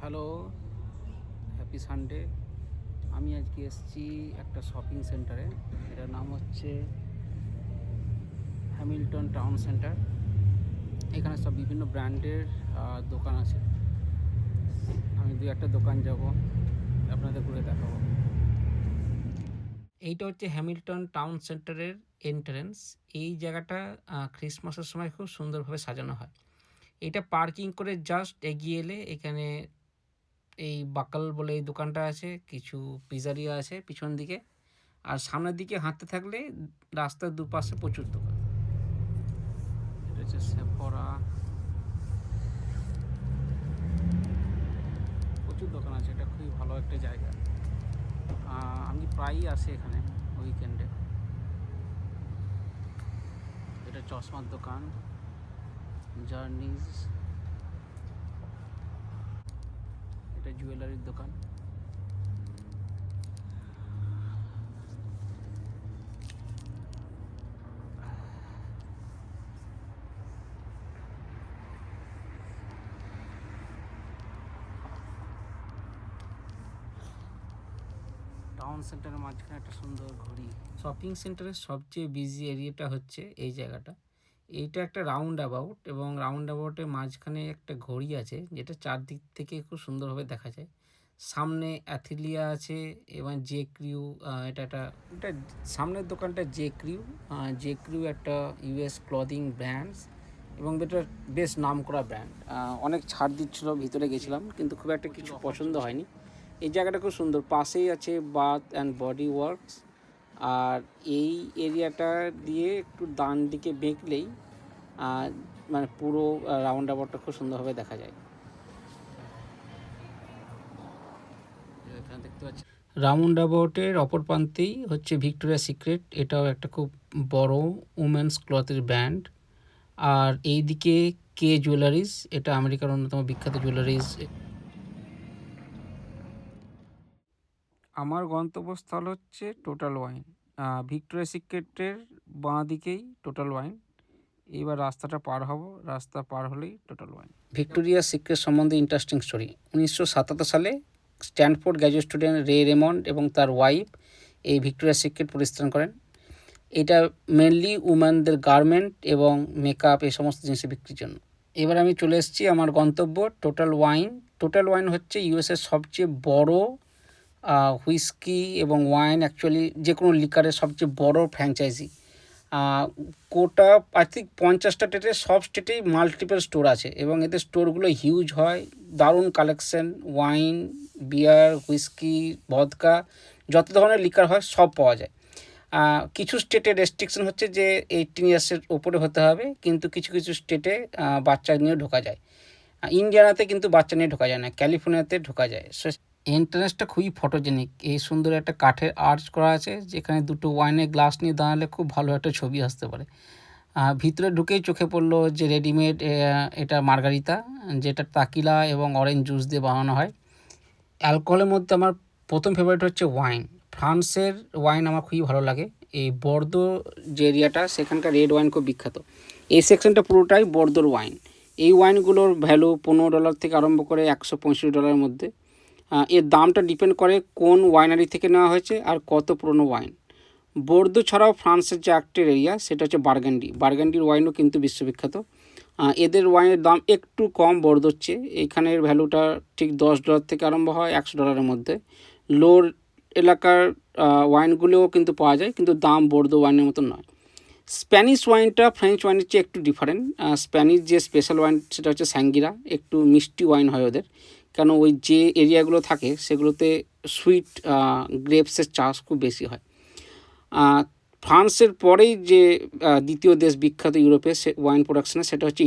Hello, happy Sunday. আমি আজকে এসেছি একটা শপিং সেন্টারে। এটার নাম হচ্ছে হ্যামিল্টন টাউন সেন্টার। এখানে সব বিভিন্ন ব্র্যান্ডের দোকান আছে। আমি দু একটা দোকান যাব, আপনাদের ঘুরে দেখাবো। এইটা হচ্ছে হ্যামিল্টন টাউন সেন্টারের এন্ট্রেন্স। এই জায়গাটা ক্রিসমাসের সময় খুব সুন্দরভাবে সাজানো হয়। এটা পার্কিং করে জাস্ট এগিয়ে এলে এখানে এই বাকাল বলে এই দোকানটা আছে, কিছু পিজারিয়া আছে পিছন দিকে, আর সামনের দিকে হাঁটতে থাকলে রাস্তার দুপাশে প্রচুর দোকান। এটা হচ্ছে সেফরা, প্রচুর দোকান আছে। এটা খুবই ভালো একটা জায়গা। আমি প্রায়ই আসি এখানে উইকেন্ডে। এটা চশমার দোকান, জার্নিজ। এটা জুয়েলারির দোকান। টাউন সেন্টারের মাঝখানে একটা সুন্দর ঘড়ি। শপিং সেন্টারের সবচেয়ে বিজি এরিয়াটা হচ্ছে এই জায়গাটা। এইটা একটা রাউন্ড অ্যাবাউট, এবং রাউন্ড অ্যাবাউটের মাঝখানে একটা ঘড়ি আছে যেটা চারদিক থেকে খুব সুন্দরভাবে দেখা যায়। সামনে অ্যাথিলিয়া আছে এবং জে ক্রিউ। এটা সামনের দোকানটা জে ক্রিউ। জে ক্রিউ একটা ইউএস ক্লদিং ব্র্যান্ডস, এবং এটা বেশ নাম করা ব্র্যান্ড। অনেক ছাড় দিচ্ছিলো, ভিতরে গেছিলাম কিন্তু খুব একটা কিছু পছন্দ হয়নি। এই জায়গাটা খুব সুন্দর। পাশেই আছে বাথ অ্যান্ড বডি ওয়ার্কস। আর এই এরিয়াটা দিয়ে একটু ডান দিকে বেঁকলেই মানে পুরো রাউন্ড অ্যাবাউটটা খুব সুন্দরভাবে দেখা যায়। এখানে দেখতে পাচ্ছি রাউন্ড অ্যাবাউটের অপর প্রান্তেই হচ্ছে ভিক্টোরিয়া সিক্রেট। এটাও একটা খুব বড় উমেন্স ক্লথের ব্র্যান্ড। আর এই দিকে কে জুয়েলারিজ, এটা আমেরিকার অন্যতম বিখ্যাত জুয়েলারিজ। আমার গন্তব্যস্থল হচ্ছে টোটাল ওয়াইন। ভিক্টোরিয়া সিক্রেটের বাঁ দিকেই টোটাল ওয়াইন। এইবার রাস্তাটা পার হব, রাস্তা পার হলেই টোটাল ওয়াইন। ভিক্টোরিয়া সিক্রেট সম্বন্ধে ইন্টারেস্টিং স্টোরি। 1977 সালে স্ট্যানফোর্ড গ্র্যাজুয়েট স্টুডেন্ট রে রেমন্ড এবং তার ওয়াইফ এই ভিক্টোরিয়া সিক্রেট প্রতিষ্ঠান করেন। এটা মেনলি উম্যানদের গার্মেন্ট এবং মেকআপ এই সমস্ত জিনিসের বিক্রির জন্য। এবার আমি চলে এসেছি আমার গন্তব্য টোটাল ওয়াইন। টোটাল ওয়াইন হচ্ছে ইউএসের সবচেয়ে বড় হুইস্কি এবং ওয়াইন, অ্যাকচুয়ালি যে কোনো লিকারের সবচেয়ে বড় ফ্র্যাঞ্চাইজি। কোটা আই থিঙ্ক 50টা স্টেটে, সব স্টেটেই মাল্টিপল স্টোর আছে, এবং এদের স্টোরগুলো হিউজ হয়। দারুণ কালেকশন, ওয়াইন, বিয়ার, হুইস্কি, ভদকা, যত ধরনের লিকার হয় সব পাওয়া যায়। কিছু স্টেটে রেস্ট্রিকশন হচ্ছে যে 18 ইয়ার্সের ওপরে হতে হবে, কিন্তু কিছু কিছু স্টেটে বাচ্চা নিয়ে ঢোকা যায়। ইন্ডিয়ানাতে কিন্তু বাচ্চা নিয়ে ঢোকা যায় না, ক্যালিফোর্নিয়াতে ঢোকা যায়। এন্ট্রান্সটা খুবই ফটোজেনিক। এই সুন্দর একটা কাঠের আর্চ করা আছে, যেখানে দুটো ওয়াইনের গ্লাস নিয়ে দাঁড়ালে খুব ভালো একটা ছবি আসতে পারে। ভিতরে ঢুকেই চোখে পড়লো যে রেডিমেড এটা মার্গারিতা, যেটা তাকিলা এবং অরেঞ্জ জুস দিয়ে বানানো হয়। অ্যালকোহলের মধ্যে আমার প্রথম ফেভারিট হচ্ছে ওয়াইন। ফ্রান্সের ওয়াইন আমার খুবই ভালো লাগে। এই বর্দো যে এরিয়াটা, সেখানকার রেড ওয়াইন খুব বিখ্যাত। এই সেকশনটা পুরোটাই বর্দোর ওয়াইন। এই ওয়াইনগুলোর ভ্যালু $15 থেকে আরম্ভ করে $165 মধ্যে। এর দামটা ডিপেন্ড করে কোন ওয়াইনারি থেকে নেওয়া হয়েছে আর কত পুরনো ওয়াইন। বর্দো ছাড়াও ফ্রান্সের যে আরেকটি এরিয়া, সেটা হচ্ছে বার্গান্ডি। বার্গান্ডির ওয়াইনও কিন্তু বিশ্ববিখ্যাত। এদের ওয়াইনের দাম একটু কম বর্দোর চেয়ে। এইখানের ভ্যালুটা ঠিক $10 থেকে আরম্ভ হয় $100 মধ্যে। লোর এলাকার ওয়াইনগুলোও কিন্তু পাওয়া যায়, কিন্তু দাম বর্দো ওয়াইনের মতো নয়। স্প্যানিশ ওয়াইনটা ফ্রেঞ্চ ওয়াইনের চেয়ে একটু ডিফারেন্ট। স্প্যানিশ যে স্পেশাল ওয়াইন সেটা হচ্ছে স্যাঙ্গিরা। একটু মিষ্টি ওয়াইন হয় ওদের, কেন ওই যে এরিয়াগুলো থাকে সেগুলোতে সুইট গ্রেপসের চাষ খুব বেশি হয়। ফ্রান্সের পরেই যে দ্বিতীয় দেশ বিখ্যাত ইউরোপে ওয়াইন প্রোডাকশানে, সেটা হচ্ছে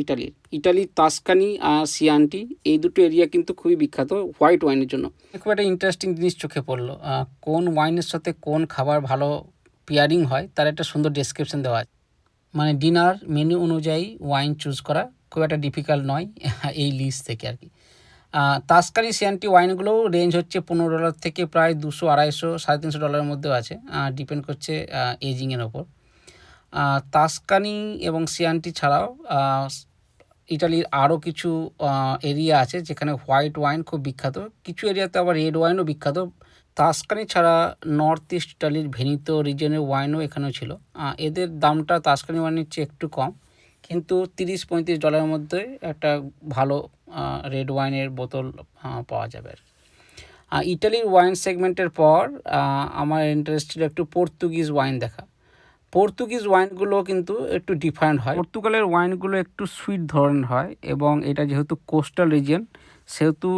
ইটালির তাস্কানি আর সিয়ান্টি। এই দুটো এরিয়া কিন্তু খুবই বিখ্যাত হোয়াইট ওয়াইনের জন্য। খুব একটা ইন্টারেস্টিং জিনিস চোখে পড়লো। কোন ওয়াইনের সাথে কোন খাবার ভালো পেয়ারিং হয় তার একটা সুন্দর ডেসক্রিপশন দেওয়া আছে। মানে ডিনার মেনু অনুযায়ী ওয়াইন চুজ করা খুব একটা ডিফিকাল্ট নয় এই লিস্ট থেকে আর কি। তাস্কানি সিয়ান্টি ওয়াইনগুলোও রেঞ্জ হচ্ছে $15 থেকে প্রায় $200, $250, $350 মধ্যেও আছে। ডিপেন্ড করছে এজিংয়ের ওপর। তাস্কানি এবং সিয়ান্টি ছাড়াও ইটালির আরও কিছু এরিয়া আছে যেখানে হোয়াইট ওয়াইন খুব বিখ্যাত, কিছু এরিয়াতে আবার রেড ওয়াইনও বিখ্যাত। তাস্কানি ছাড়া নর্থ ইস্ট ইটালির ভেনিতো রিজনের ওয়াইনও এখানেও ছিল। এদের দামটা তাস্কানি ওয়াইনের চেয়ে একটু কম, কিন্তু $30-35 মধ্যে একটা ভালো রেড ওয়াইনের বোতল পাওয়া যাবে আর কি। ইটালির ওয়াইন সেগমেন্টের পর আমার ইন্টারেস্ট ছিল একটু পর্তুগিজ ওয়াইন দেখা। পর্তুগিজ ওয়াইনগুলো কিন্তু একটু ডিফারেন্ট হয়। পর্তুগালের ওয়াইনগুলো একটু সুইট ধরনের হয়, এবং এটা যেহেতু কোস্টাল রিজিয়ন সেহেতু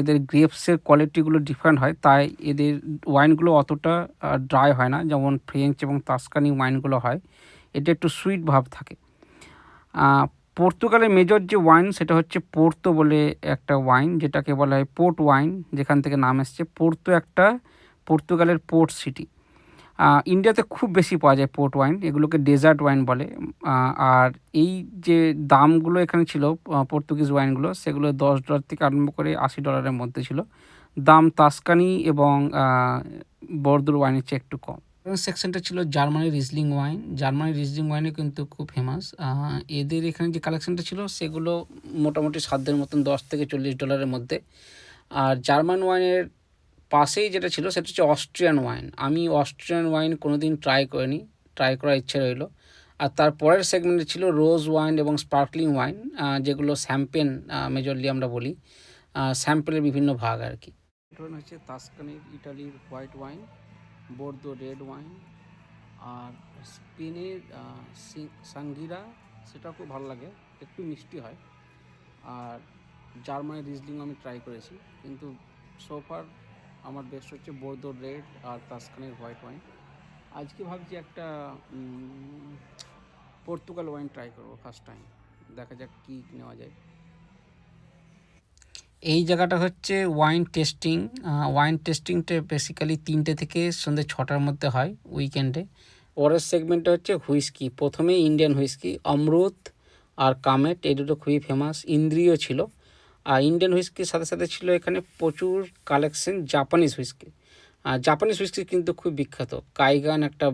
এদের গ্রেপসের কোয়ালিটিগুলো ডিফারেন্ট হয়, তাই এদের ওয়াইনগুলো অতটা ড্রাই হয় না যেমন ফ্রেঞ্চ এবং তাস্কানি ওয়াইনগুলো হয়। এটা একটু সুইট ভাব থাকে। পর্তুগালের মেজর যে ওয়াইন সেটা হচ্ছে পোর্তো বলে একটা ওয়াইন, যেটাকে বলা হয় পোর্ট ওয়াইন, যেখান থেকে নাম এসছে। পোর্তো একটা পর্তুগালের পোর্ট সিটি। ইন্ডিয়াতে খুব বেশি পাওয়া যায় পোর্ট ওয়াইন, এগুলোকে ডেজার্ট ওয়াইন বলে। আর এই যে দামগুলো এখানে ছিল পর্তুগিজ ওয়াইনগুলো, সেগুলো $10 থেকে আরম্ভ করে $80 মধ্যে ছিল। দাম তাস্কানি এবং বর্দুর ওয়াইনের চেয়ে একটু কম। সেকশনটা ছিল জার্মানির রিজলিং ওয়াইন। জার্মানির রিজলিং ওয়াইনে কিন্তু খুব ফেমাস। এদের এখানে যে কালেকশনটা ছিল সেগুলো মোটামুটি সাধ্যের মতন $10-40 মধ্যে। আর জার্মান ওয়াইনের পাশেই যেটা ছিল সেটা হচ্ছে অস্ট্রিয়ান ওয়াইন। আমি অস্ট্রিয়ান ওয়াইন কোনো দিন ট্রাই করিনি, ট্রাই করার ইচ্ছে রইল। আর তার পরের সেগমেন্টে ছিল রোজ ওয়াইন এবং স্পার্কলিং ওয়াইন, যেগুলো শ্যাম্পেন মেজরলি আমরা বলি। স্যাম্পেলের বিভিন্ন ভাগ আর কি। এটা হচ্ছে তাস্কানির ইটালির হোয়াইট ওয়াইন, বর্দো রেড ওয়াইন, আর স্পেনের সাঙ্গিরা, সেটা খুব ভালো লাগে, একটু মিষ্টি হয়। আর জার্মানির রিজলিং আমি ট্রাই করেছি, কিন্তু সোফার আমার বেস্ট হচ্ছে বর্দো রেড আর তাস্কানির হোয়াইট ওয়াইন। আজকে ভাবছি একটা পর্তুগাল ওয়াইন ট্রাই করবো ফার্স্ট টাইম, দেখা যাক কী নেওয়া যায়। এই জায়গাটা হচ্ছে ওয়াইন টেস্টিং। ওয়াইন টেস্টিংটা বেসিক্যালি 3টে থেকে সন্ধ্যে 6টার মধ্যে হয় উইকেন্ডে। পরের সেগমেন্টটা হচ্ছে হুইস্কি। প্রথমে ইন্ডিয়ান হুইস্কি, অমরুত আর কামেট, এই দুটো খুবই ফেমাস। ইন্দ্রিয় ছিল। আর ইন্ডিয়ান হুইস্কির সাথে সাথে ছিল এখানে প্রচুর collection Japanese whisky. Japanese whisky কিন্তু খুব বিখ্যাত। কাইগান একটা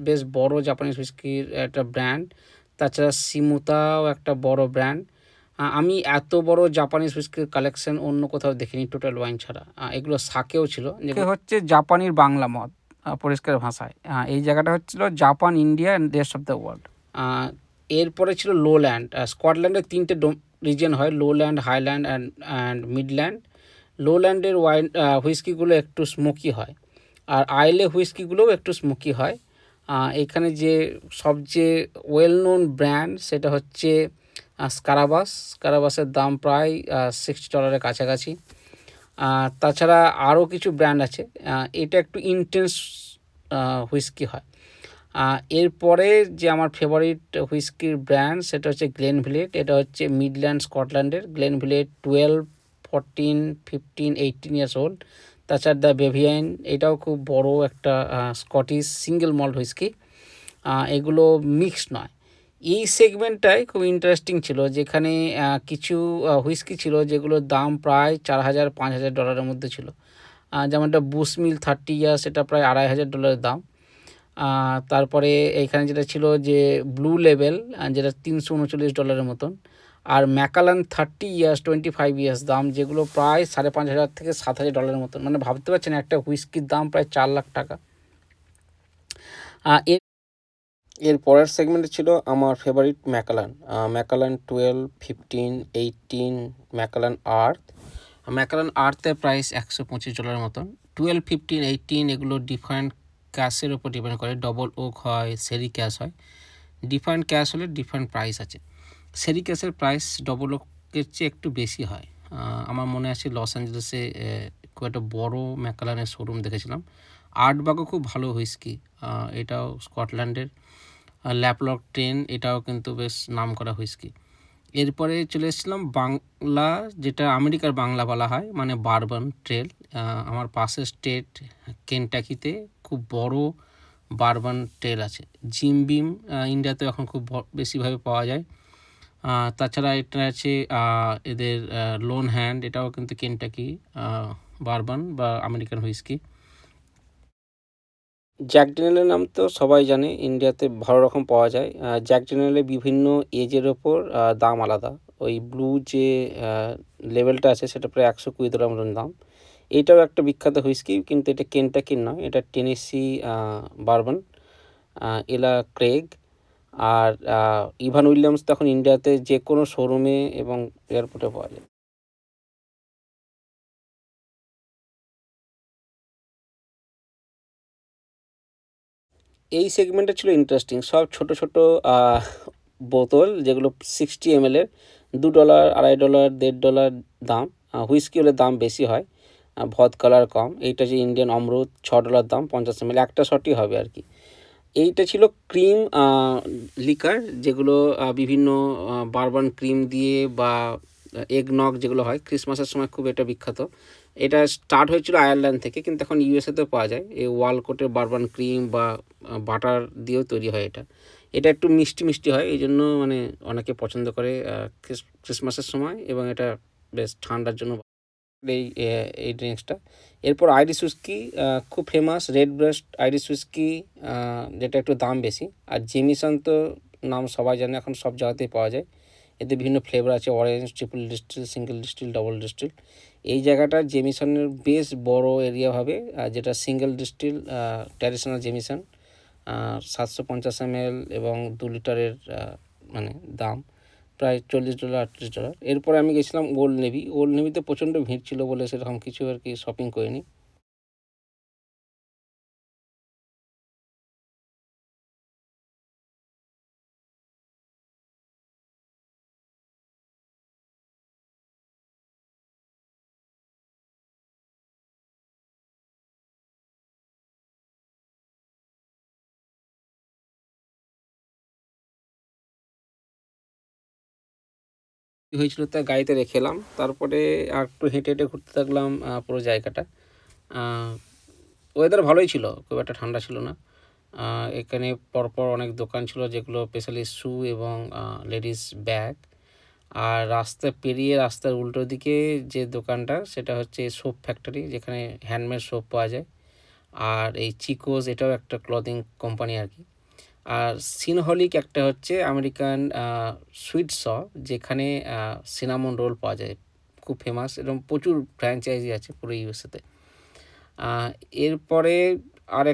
বেশ বড় জাপানিজ হুইস্কির একটা ব্র্যান্ড, তাছাড়া সিমুতাও একটা বড় ব্র্যান্ড। আমি এত বড় জাপানিজ হুইস্কির কালেকশন অন্য কোথাও দেখিনি টোটাল ওয়াইন ছাড়া। এগুলো সাকেও ছিল, যেগুলো হচ্ছে জাপানির বাংলা মদ পরিষ্কার ভাষায়। এই জায়গাটা হচ্ছিল Japan, India and rest of the world. এরপরে ছিল লোল্যান্ড। স্কটল্যান্ডের 3টে রিজিয়ন হয়, লোল্যান্ড, হাইল্যান্ড অ্যান্ড মিডল্যান্ড। লোল্যান্ডের ওয়াইন হুইস্কিগুলো একটু স্মোকি হয়, আর আইলে হুইস্কিগুলোও একটু স্মোকি হয়। এখানে যে সবচেয়ে ওয়েল নোন ব্র্যান্ড সেটা হচ্ছে স্কারাবাসের দাম প্রায় $60 কাছাকাছি। তাছাড়া আরও কিছু ব্র্যান্ড আছে। এটা একটু ইন্টেন্স হুইস্কি হয়। এরপরে যে আমার ফেভারিট হুইস্কির ব্র্যান্ড সেটা হচ্ছে গ্লেনভিলেট। এটা হচ্ছে মিডল্যান্ড স্কটল্যান্ডের। গ্লেনভিলেট 12, 14, 15, 18 ইয়ার্স ওল্ড। তাছাড়া দ্য বেভিয়াইন, এটাও খুব বড় একটা স্কটিশ সিঙ্গেল মল্ট হুইস্কি। এগুলো মিক্সড নয়। এই সেগমেন্টটাই খুব ইন্টারেস্টিং ছিল, যেখানে কিছু হুইস্কি ছিল যেগুলোর দাম প্রায় $4,000-5,000 মধ্যে ছিল। যেমনটা বুশমিল 30 ইয়ার্স, এটা প্রায় $2,500 দাম। তারপরে এইখানে যেটা ছিল যে ব্লু লেভেল, যেটা $339 মতন। আর ম্যাকালান 30 ইয়ার্স, 25 ইয়ার্স দাম, যেগুলো প্রায় $5,500 থেকে $7,000 মতন। মানে ভাবতে পারছেন একটা হুইস্কির দাম প্রায় $4,00,000। এর পরের সেগমেন্টে ছিল আমার ফেভারিট ম্যাকালান। ম্যাকালান 12, 15, 18, ম্যাকালান আর্থ। ম্যাকালান আর্থের প্রাইস $125 মতন। 12, 15, 18 এগুলো ডিফারেন্ট ক্যাশের উপর ডিপেন্ড করে। ডবল ওক হয়, সেরি ক্যাশ হয়। ডিফারেন্ট ক্যাশ হলে ডিফারেন্ট প্রাইস আছে। সেরি ক্যাশের প্রাইস ডবল ওকের চেয়ে একটু বেশি হয়। আমার মনে আছে লস অ্যাঞ্জেলেসে খুব একটা বড় ম্যাকালানের শোরুম দেখেছিলাম। আর্টবাগও খুব ভালো হুইস্কি, এটাও স্কটল্যান্ডের। ল্যাপলক 10, এটাও কিন্তু বেশ নাম করা হুইস্কি। এরপরে চলে এসেছিলাম বাংলা, যেটা আমেরিকার বাংলা বলা হয়, মানে বারবান ট্রেল। আমার পাশের স্টেট কেনটাকিতে খুব বড় বারবান ট্রেল আছে। জিম বিম ইন্ডিয়াতে এখন খুব বেশিভাবে পাওয়া যায়। তাছাড়া এটা আছে এদের লোন হ্যান্ড, এটাও কিন্তু কেনটাকি বারবান বা আমেরিকান হুইস্কি। জ্যাক ড্যানিয়েলের নাম তো সবাই জানে, ইন্ডিয়াতে ভালো রকম পাওয়া যায়। জ্যাক ড্যানিয়েলের বিভিন্ন এজের ওপর দাম আলাদা। ওই ব্লু যে লেভেলটা আছে সেটা প্রায় $120 মতন দাম। এইটাও একটা বিখ্যাত হুইস্কি, কিন্তু এটা কেনটাকির নয়, এটা টেনেসি বারবন, এলা ক্রেগ। আর ইভান উইলিয়ামস তো এখন ইন্ডিয়াতে যে কোনো শোরুমে এবং এয়ারপোর্টে পাওয়া যায়। এই সেগমেন্টটা ছিল ইন্টারেস্টিং। সব ছোট ছোট বোতল, যেগুলো 60 ml এর, $2, $2.50, $1.50 দাম। হুইস্কি হলে দাম বেশি হয়, ভদ কালার কম। এইটা যে ইন্ডিয়ান অমৃত, $6 দাম, 50 ml, একটা শটই হবে আর কি। এইটা ছিল ক্রিম লিকার, যেগুলো বিভিন্ন বারবান ক্রিম দিয়ে বা এগ নগ যেগুলো হয় ক্রিসমাসের সময় খুব এটা বিখ্যাত। এটা স্টার্ট হয়েছিল আয়ারল্যান্ড থেকে, কিন্তু এখন ইউএসএতেও পাওয়া যায়। এই ওয়ালকোটের বারবান ক্রিম বা বাটার দিয়েও তৈরি হয় এটা। এটা একটু মিষ্টি মিষ্টি হয়, এই জন্য মানে অনেকে পছন্দ করে ক্রিসমাসের সময়, এবং এটা বেশ ঠান্ডার জন্য এই এই ড্রিঙ্কসটা। এরপর আইরিশ হুইস্কি, খুব famous red breast Irish whisky, যেটা একটু দাম বেশি। আর জেমিসন তো নাম সবাই জানে, এখন সব জায়গাতেই পাওয়া যায়। এতে বিভিন্ন ফ্লেভার আছে, orange, triple distil, single distil, double distil. এই জায়গাটা জেমিসনের বেশ বড় এরিয়া হবে, যেটা single distil traditional Jamieson, 750 ml এবং 2 লিটারের মানে দাম প্রায় $40, $38। এরপরে আমি গেছিলাম ওল্ড নেভি। ওল্ড নেভিতে প্রচণ্ড ভিড় ছিল বলে সেরকম কিছু আর কি শপিং করিনি। হয়েছিল তা গাড়িতে রেখে এলাম, তারপরে আর একটু হেঁটে হেঁটে ঘুরতে থাকলাম পুরো জায়গাটা। ওয়েদার ভালোই ছিল, খুব একটা ঠান্ডা ছিল না। এখানে পরপর অনেক দোকান ছিল, যেগুলো স্পেশালি শ্যু এবং লেডিস ব্যাগ। আর রাস্তা পেরিয়ে রাস্তার উল্টো দিকে যে দোকানটা, সেটা হচ্ছে সোপ ফ্যাক্টরি, যেখানে হ্যান্ডমেড সোপ পাওয়া যায়। আর এই চিকোজ, এটাও একটা ক্লদিং কোম্পানি আর কি। আর সিনহলিক একটা হচ্ছে আমেরিকান সুইট শপ, যেখানে সিনামন রোল পাওয়া যায়, খুব ফেমাস। এরকম প্রচুর ফ্র্যাঞ্চাইজি আছে পুরো ইউএসএতে। এরপরে আর